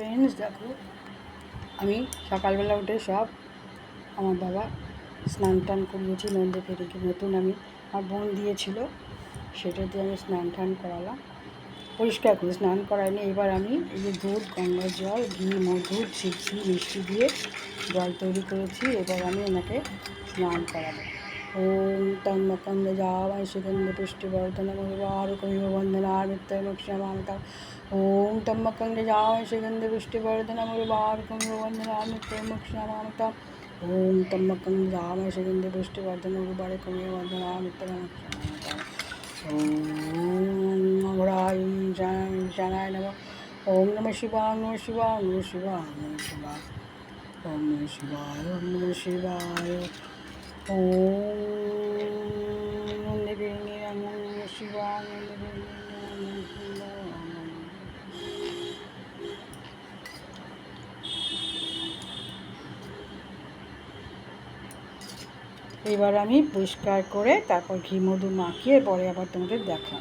Friends দেখো, আমি সকালবেলা উঠে সব আমার বাবা স্নান টান করিয়েছি। নন্দে ফেরিকে নতুন আমি আমার বোন দিয়েছিল, সেটা দিয়ে আমি স্নান টান করালাম, পরিষ্কার করে স্নান করাইনি। এবার আমি এই যে দুধ, গঙ্গার জল, ঘি, মধু, চিনি, মিষ্টি দিয়ে জল তৈরি করেছি। এবার আমি ওনাকে স্নান করাবো। ওম তন্মকন্দ যাওয়ায় সুগন্ধ পুষ্টিবর্ধনম উর্বারুকমিব বন্ধনামিত্যমক্ষমামতা। ওম তন্মকন্দ যাওয়ায় সুগন্ধ পুষ্টিবর্ধনম উর্বারুকমিব বন্ধনামিত্যমক্ষমামতা। ওম তন্মকন্দ যাওয়ায় সুগন্ধ পুষ্টিবর্ধনম উর্বারুকমিব বন্ধনামিত্যমক্ষমামতা। ওম অঘরায় ঈশানায় নমঃ। ওম নমঃ শিবায়, নমঃ শিবায়, নমঃ শিবায়, নমঃ শিবায়। ওম নমঃ শিবায়, ওম নমঃ শিবায়। ওম নন্দে ফেরিণী নমঃ শিবায়, নন্দে ফেরিণী নমঃ শিবায়। এবার আমি পরিষ্কার করে তারপর ঘি মধু মাখিয়ে পরে আবার তোমাদের দেখাবো।